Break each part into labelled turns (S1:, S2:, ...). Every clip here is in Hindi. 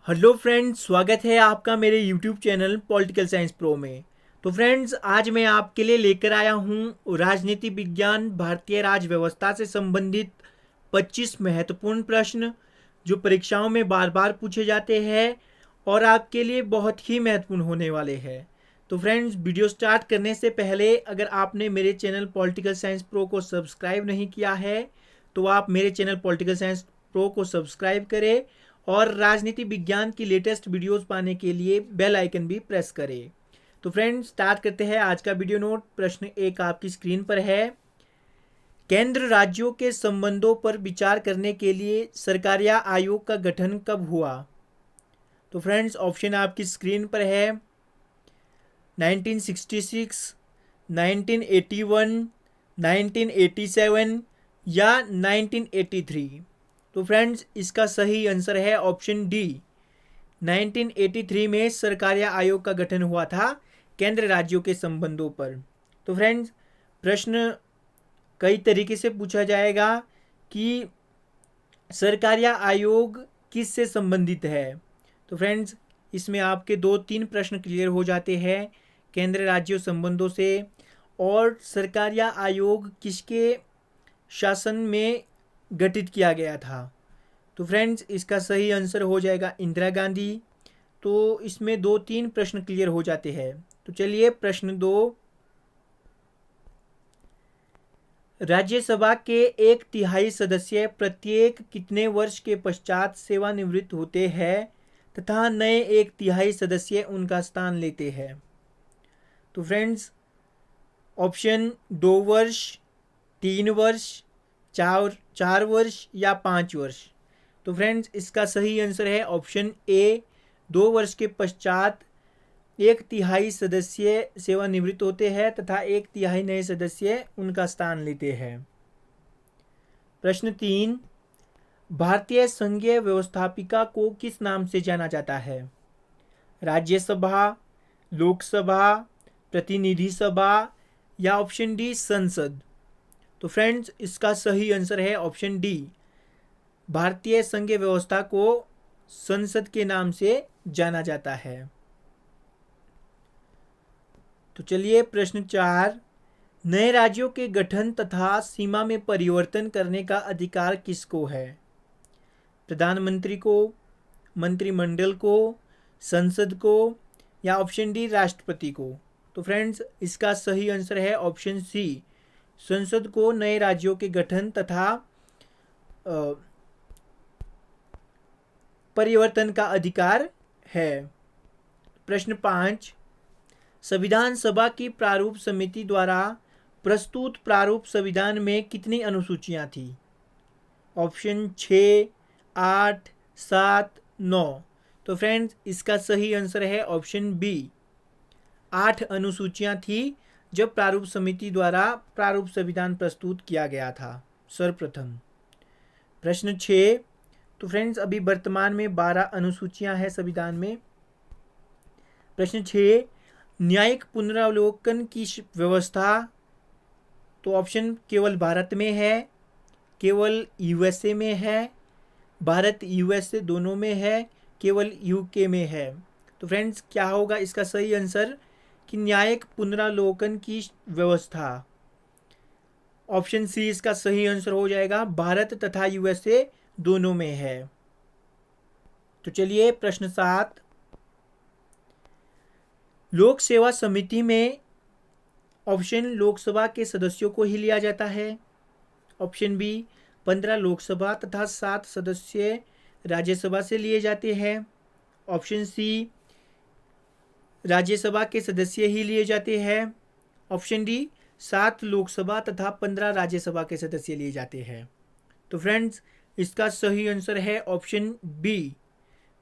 S1: हेलो फ्रेंड्स, स्वागत है आपका मेरे YouTube channel political science pro में। तो फ्रेंड्स, आज मैं आपके लिए लेकर आया हूँ राजनीति विज्ञान भारतीय राज व्यवस्था से संबंधित 25 महत्वपूर्ण प्रश्न जो परीक्षाओं में बार बार पूछे जाते हैं और आपके लिए बहुत ही महत्वपूर्ण होने वाले हैं। तो फ्रेंड्स, वीडियो स्टार्ट करने से पहले अगर आपने मेरे चैनल पॉलिटिकल साइंस प्रो को सब्सक्राइब नहीं किया है तो आप मेरे चैनल पॉलिटिकल साइंस प्रो को सब्सक्राइब करें और राजनीति विज्ञान की लेटेस्ट वीडियोस पाने के लिए बेल आइकन भी प्रेस करें। तो फ्रेंड्स, स्टार्ट करते हैं आज का वीडियो नोट। प्रश्न एक आपकी स्क्रीन पर है। केंद्र राज्यों के संबंधों पर विचार करने के लिए सरकारिया आयोग का गठन कब हुआ? तो फ्रेंड्स, ऑप्शन आपकी स्क्रीन पर है। 1966, 1981, 1987 या 1983। तो फ्रेंड्स, इसका सही आंसर है ऑप्शन डी। 1983 में सरकारिया आयोग का गठन हुआ था केंद्र राज्यों के संबंधों पर। तो फ्रेंड्स, प्रश्न कई तरीके से पूछा जाएगा कि सरकारिया आयोग किस से संबंधित है। तो फ्रेंड्स, इसमें आपके 2-3 प्रश्न क्लियर हो जाते हैं केंद्र राज्यों संबंधों से। और सरकारिया आयोग किसके शासन में गठित किया गया था? तो फ्रेंड्स, इसका सही आंसर हो जाएगा इंदिरा गांधी। तो इसमें 2-3 प्रश्न क्लियर हो जाते हैं। तो चलिए प्रश्न 2। राज्यसभा के 1/3 सदस्य प्रत्येक कितने वर्ष के पश्चात सेवानिवृत्त होते हैं तथा नए 1/3 सदस्य उनका स्थान लेते हैं? तो फ्रेंड्स, ऑप्शन 2 वर्ष, 3 वर्ष, 4 वर्ष या 5 वर्ष। तो फ्रेंड्स, इसका सही आंसर है ऑप्शन ए। 2 वर्ष के पश्चात 1/3 सदस्य सेवानिवृत्त होते हैं तथा 1/3 नए सदस्य उनका स्थान लेते हैं। प्रश्न 3। भारतीय संघीय व्यवस्थापिका को किस नाम से जाना जाता है? राज्यसभा, लोकसभा, प्रतिनिधि सभा या ऑप्शन डी संसद? तो फ्रेंड्स, इसका सही आंसर है ऑप्शन डी। भारतीय संघीय व्यवस्था को संसद के नाम से जाना जाता है। तो चलिए प्रश्न 4। नए राज्यों के गठन तथा सीमा में परिवर्तन करने का अधिकार किसको है? प्रधानमंत्री को, मंत्रिमंडल को, संसद को या ऑप्शन डी राष्ट्रपति को? तो फ्रेंड्स, इसका सही आंसर है ऑप्शन सी। संसद को नए राज्यों के गठन तथा परिवर्तन का अधिकार है। प्रश्न 5। संविधान सभा की प्रारूप समिति द्वारा प्रस्तुत प्रारूप संविधान में कितनी अनुसूचियां थी? ऑप्शन 6, 8, 7, 9। तो फ्रेंड्स, इसका सही आंसर है ऑप्शन बी। 8 अनुसूचियां थी जब प्रारूप समिति द्वारा प्रारूप संविधान प्रस्तुत किया गया था सर्वप्रथम। प्रश्न 6। तो फ्रेंड्स, अभी वर्तमान में 12 अनुसूचियां हैं संविधान में। प्रश्न 6। न्यायिक पुनरावलोकन की व्यवस्था तो ऑप्शन केवल भारत में है, केवल यूएसए में है, भारत यूएसए दोनों में है, केवल यूके में है। तो फ्रेंड्स, क्या होगा इसका सही आंसर कि न्यायिक पुनरावलोकन की व्यवस्था। ऑप्शन सी इसका सही आंसर हो जाएगा। भारत तथा यूएसए दोनों में है। तो चलिए प्रश्न 7। लोक सेवा समिति में ऑप्शन लोकसभा के सदस्यों को ही लिया जाता है, ऑप्शन बी 15 लोकसभा तथा 7 सदस्य राज्यसभा से लिए जाते हैं, ऑप्शन सी राज्यसभा के सदस्य ही लिए जाते हैं, ऑप्शन डी 7 लोकसभा तथा 15 राज्यसभा के सदस्य लिए जाते हैं। तो फ्रेंड्स, इसका सही आंसर है ऑप्शन बी।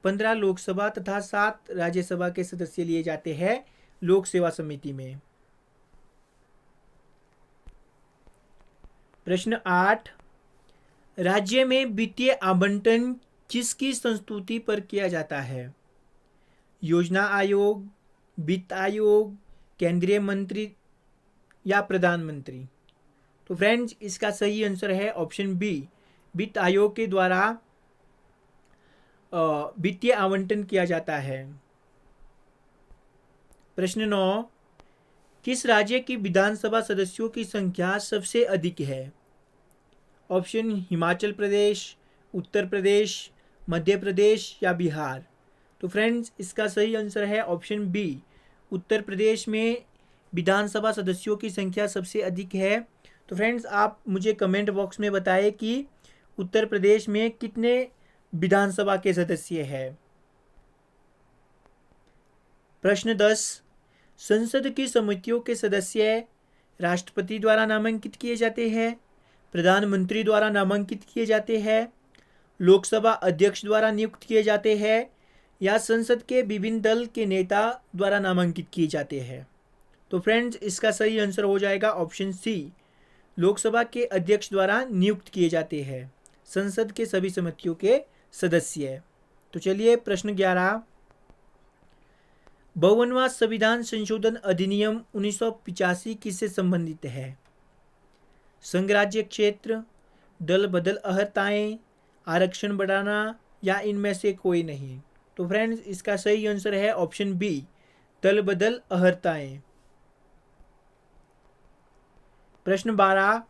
S1: 15 लोकसभा तथा 7 राज्यसभा के सदस्य लिए जाते हैं लोक सेवा समिति में। प्रश्न 8। राज्य में वित्तीय आवंटन किसकी संस्तुति पर किया जाता है? योजना आयोग, वित्त आयोग, केंद्रीय मंत्री या प्रधानमंत्री? तो फ्रेंड्स, इसका सही आंसर है ऑप्शन बी। वित्त आयोग के द्वारा वित्तीय आवंटन किया जाता है। प्रश्न 9, किस राज्य की विधानसभा सदस्यों की संख्या सबसे अधिक है? ऑप्शन हिमाचल प्रदेश, उत्तर प्रदेश, मध्य प्रदेश या बिहार। तो फ्रेंड्स इसका सही आंसर है ऑप्शन बी, उत्तर प्रदेश में विधानसभा सदस्यों की संख्या सबसे अधिक है। तो फ्रेंड्स आप मुझे कमेंट बॉक्स में बताएं कि उत्तर प्रदेश में कितने विधानसभा के सदस्य हैं। प्रश्न 10, संसद की समितियों के सदस्य राष्ट्रपति द्वारा नामांकित किए जाते हैं, प्रधानमंत्री द्वारा नामांकित किए जाते हैं, लोकसभा अध्यक्ष द्वारा नियुक्त किए जाते हैं या संसद के विभिन्न दल के नेता द्वारा नामांकित किए जाते हैं। तो फ्रेंड्स इसका सही आंसर हो जाएगा ऑप्शन सी, लोकसभा के अध्यक्ष द्वारा नियुक्त किए जाते हैं संसद के सभी समितियों के सदस्य। तो चलिए प्रश्न 11, 52वां संविधान संशोधन अधिनियम 1985 किससे संबंधित है? संघ राज्य क्षेत्र, दल बदल अहर्ताएं, आरक्षण बढ़ाना या इनमें से कोई नहीं। तो फ्रेंड्स इसका सही आंसर है ऑप्शन बी, दल बदल अहर्ताएं। प्रश्न 12,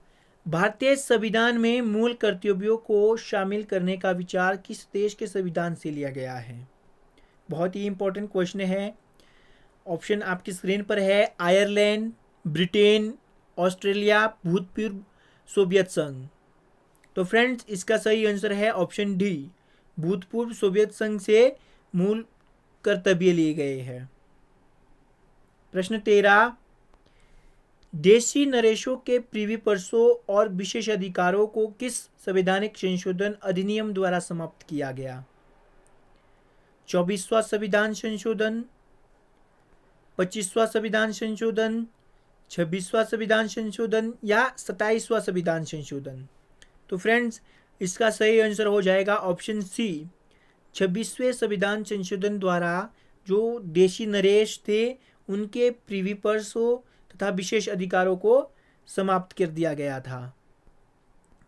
S1: भारतीय संविधान में मूल कर्तव्यों को शामिल करने का विचार किस देश के संविधान से लिया गया है? बहुत ही इंपॉर्टेंट क्वेश्चन है। ऑप्शन आपकी स्क्रीन पर है, आयरलैंड, ब्रिटेन, ऑस्ट्रेलिया, भूतपूर्व सोवियत संघ। तो फ्रेंड्स इसका सही आंसर है ऑप्शन डी, भूतपूर्व सोवियत संघ से मूल कर्तव्य लिए गए हैं। प्रश्न 13, देशी नरेशों के प्रीवी पर्सों और विशेष अधिकारों को किस संवैधानिक संशोधन अधिनियम द्वारा समाप्त किया गया? 24वां संविधान संशोधन, 25वां संविधान संशोधन, 26वां संविधान संशोधन या 27वां संविधान संशोधन। तो फ्रेंड्स इसका सही आंसर हो जाएगा ऑप्शन सी, 26वें संविधान संशोधन द्वारा जो देशी नरेश थे उनके प्रीवी पर्सों तथा विशेष अधिकारों को समाप्त कर दिया गया था।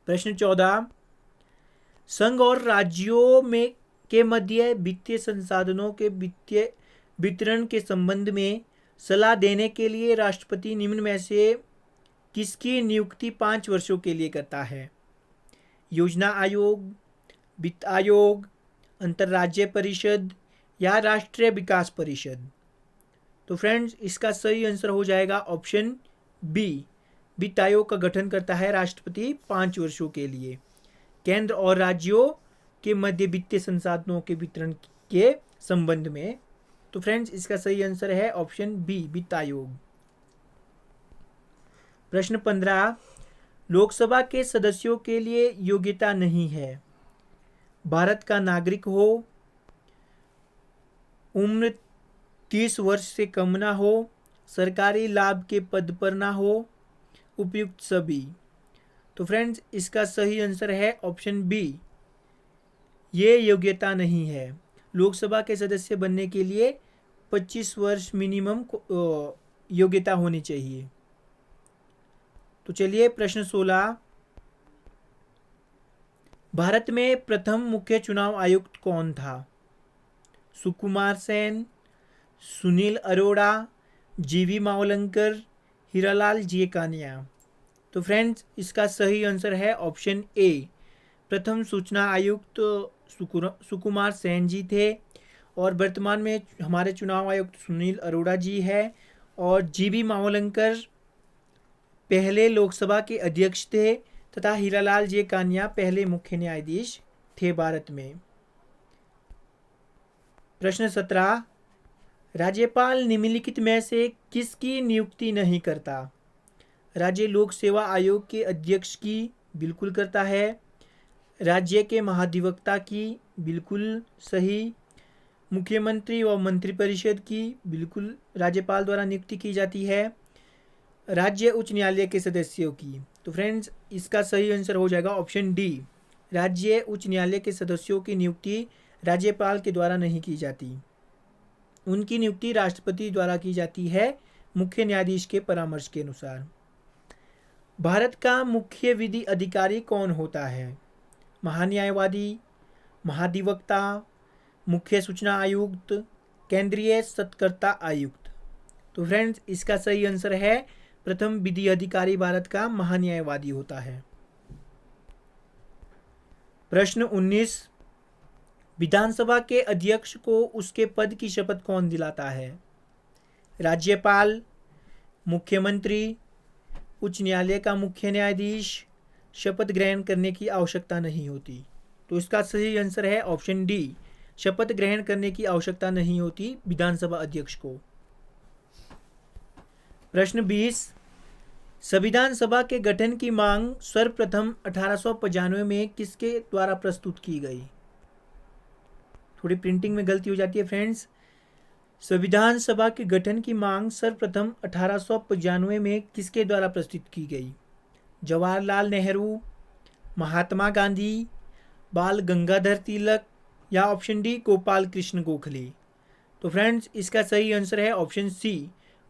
S1: प्रश्न 14, संघ और राज्यों में के मध्य वित्तीय संसाधनों के वित्तीय वितरण के संबंध में सलाह देने के लिए राष्ट्रपति निम्न में से किसकी नियुक्ति 5 वर्षों के लिए करता है? योजना आयोग, वित्त आयोग, अंतर्राज्यीय परिषद या राष्ट्रीय विकास परिषद। तो फ्रेंड्स इसका सही आंसर हो जाएगा ऑप्शन बी, वित्त आयोग का गठन करता है राष्ट्रपति 5 वर्षों के लिए केंद्र और राज्यों के मध्य वित्तीय संसाधनों के वितरण के संबंध में। तो फ्रेंड्स इसका सही आंसर है ऑप्शन बी, वित्त आयोग। प्रश्न 15, लोकसभा के सदस्यों के लिए योग्यता नहीं है, भारत का नागरिक हो, उम्र 30 वर्ष से कम ना हो, सरकारी लाभ के पद पर ना हो, उपयुक्त सभी। तो फ्रेंड्स इसका सही आंसर है ऑप्शन बी, ये योग्यता नहीं है। लोकसभा के सदस्य बनने के लिए 25 वर्ष मिनिमम योग्यता होनी चाहिए। तो चलिए प्रश्न 16, भारत में प्रथम मुख्य चुनाव आयुक्त कौन था? सुकुमार सेन, सुनील अरोड़ा, जीवी मावलंकर, हीरालाल जेकानिया। तो फ्रेंड्स इसका सही आंसर है ऑप्शन ए, प्रथम सूचना आयुक्त सुकुमार सेन जी थे और वर्तमान में हमारे चुनाव आयुक्त सुनील अरोड़ा जी है और जीवी मावलंकर पहले लोकसभा के अध्यक्ष थे तथा हीरालाल जेकानिया पहले मुख्य न्यायाधीश थे भारत में। प्रश्न 17, राज्यपाल निम्नलिखित में से किसकी नियुक्ति नहीं करता? राज्य लोक सेवा आयोग के अध्यक्ष की बिल्कुल करता है, राज्य के महाधिवक्ता की बिल्कुल सही, मुख्यमंत्री व मंत्रिपरिषद की बिल्कुल राज्यपाल द्वारा नियुक्ति की जाती है, राज्य उच्च न्यायालय के सदस्यों की। तो फ्रेंड्स इसका सही आंसर हो जाएगा ऑप्शन डी, राज्य उच्च न्यायालय के सदस्यों की नियुक्ति राज्यपाल के द्वारा नहीं की जाती, उनकी नियुक्ति राष्ट्रपति द्वारा की जाती है मुख्य न्यायाधीश के परामर्श के अनुसार। भारत का मुख्य विधि अधिकारी कौन होता है? महान्यायवादी, महाधिवक्ता, मुख्य सूचना आयुक्त, केंद्रीय सतर्कता आयुक्त। तो फ्रेंड्स इसका सही आंसर है प्रथम विधि अधिकारी भारत का महान्यायवादी होता है। प्रश्न 19, विधानसभा के अध्यक्ष को उसके पद की शपथ कौन दिलाता है? राज्यपाल, मुख्यमंत्री, उच्च न्यायालय का मुख्य न्यायाधीश। शपथ ग्रहण करने की आवश्यकता नहीं होती। तो इसका सही आंसर है ऑप्शन डी, शपथ ग्रहण करने की आवश्यकता नहीं होती विधानसभा अध्यक्ष को। प्रश्न 20, संविधान सभा के गठन की मांग सर्वप्रथम 1895 में किसके द्वारा प्रस्तुत की गई? थोड़ी प्रिंटिंग में गलती हो जाती है फ्रेंड्स। संविधान सभा के गठन की मांग सर्वप्रथम 1895 में किसके द्वारा प्रस्तुत की गई? जवाहरलाल नेहरू, महात्मा गांधी, बाल गंगाधर तिलक या ऑप्शन डी गोपाल कृष्ण गोखले। तो फ्रेंड्स इसका सही आंसर है ऑप्शन सी,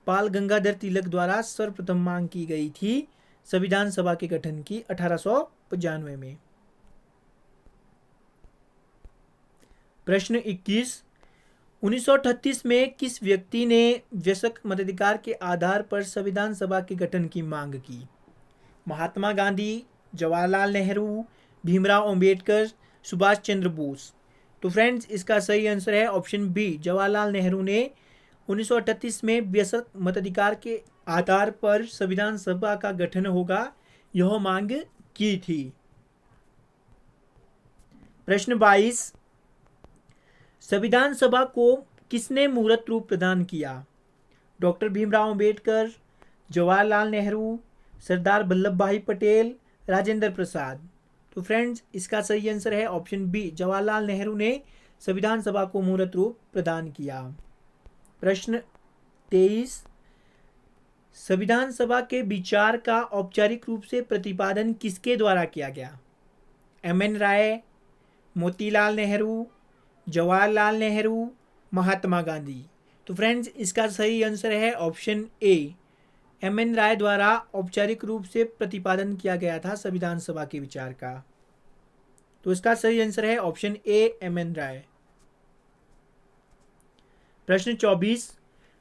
S1: बाल गंगाधर तिलक द्वारा सर्वप्रथम मांग की गई थी संविधान सभा के गठन की 1895 में। प्रश्न 21, 1938 में किस व्यक्ति ने वयस्क मताधिकार के आधार पर संविधान सभा के गठन की मांग की? महात्मा गांधी, जवाहरलाल नेहरू, भीमराव अंबेडकर, सुभाष चंद्र बोस। तो फ्रेंड्स इसका सही आंसर है ऑप्शन बी, जवाहरलाल नेहरू ने 1938 में वयस्क मताधिकार के आधार पर संविधान सभा का गठन होगा यह मांग की थी। प्रश्न 22, संविधान सभा को किसने मूर्त रूप प्रदान किया? डॉक्टर भीमराव अंबेडकर, जवाहरलाल नेहरू, सरदार वल्लभ भाई पटेल, राजेंद्र प्रसाद। तो फ्रेंड्स इसका सही आंसर है ऑप्शन बी, जवाहरलाल नेहरू ने संविधान सभा को मूर्त रूप प्रदान किया। प्रश्न 23, संविधान सभा के विचार का औपचारिक रूप से प्रतिपादन किसके द्वारा किया गया? एम.एन. राय, मोतीलाल नेहरू, जवाहरलाल नेहरू, महात्मा गांधी। तो फ्रेंड्स इसका सही आंसर है ऑप्शन ए, एम.एन. राय द्वारा औपचारिक रूप से प्रतिपादन किया गया था संविधान सभा के विचार का। तो इसका सही आंसर है ऑप्शन ए, एम.एन. राय। प्रश्न 24,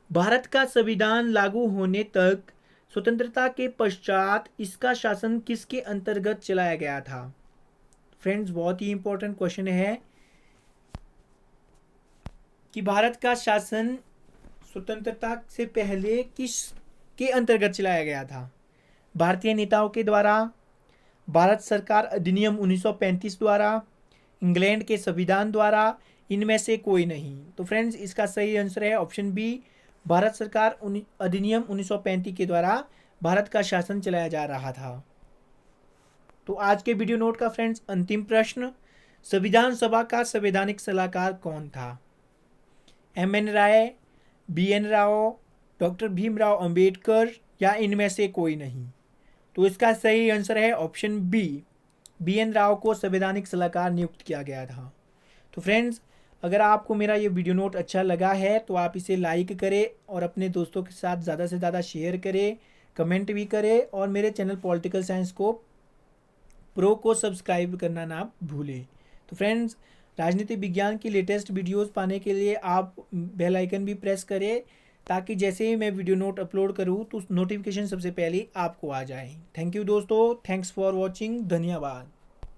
S1: भारत का संविधान लागू होने तक स्वतंत्रता के पश्चात इसका शासन किसके अंतर्गत चलाया गया था? फ्रेंड्स बहुत ही इंपॉर्टेंट क्वेश्चन है कि भारत का शासन स्वतंत्रता से पहले किसके अंतर्गत चलाया गया था? भारतीय नेताओं के द्वारा, भारत सरकार अधिनियम 1935 द्वारा, इंग्लैंड के संविधान द्वारा, इनमें से कोई नहीं। तो फ्रेंड्स इसका सही आंसर है ऑप्शन बी, भारत सरकार अधिनियम 1935 के द्वारा भारत का शासन चलाया जा रहा था। तो आज के वीडियो नोट का फ्रेंड्स अंतिम प्रश्न, संविधान सभा का संवैधानिक सलाहकार कौन था? एम.एन. राय, बी.एन. राव, डॉक्टर भीमराव अंबेडकर या इनमें से कोई नहीं। तो इसका सही आंसर है ऑप्शन बी, बी.एन. राव को संवैधानिक सलाहकार नियुक्त किया गया था। तो फ्रेंड्स अगर आपको मेरा ये वीडियो नोट अच्छा लगा है तो आप इसे लाइक करें और अपने दोस्तों के साथ ज़्यादा से ज़्यादा शेयर करें, कमेंट भी करें और मेरे चैनल पॉलिटिकल साइंस को प्रो को सब्सक्राइब करना ना भूलें। तो फ्रेंड्स राजनीति विज्ञान की लेटेस्ट वीडियोस पाने के लिए आप बेल आइकन भी प्रेस करें ताकि जैसे ही मैं वीडियो नोट अपलोड करूँ तो नोटिफिकेशन सबसे पहले आपको आ जाए। थैंक यू दोस्तों, थैंक्स फॉर वॉचिंग, धन्यवाद।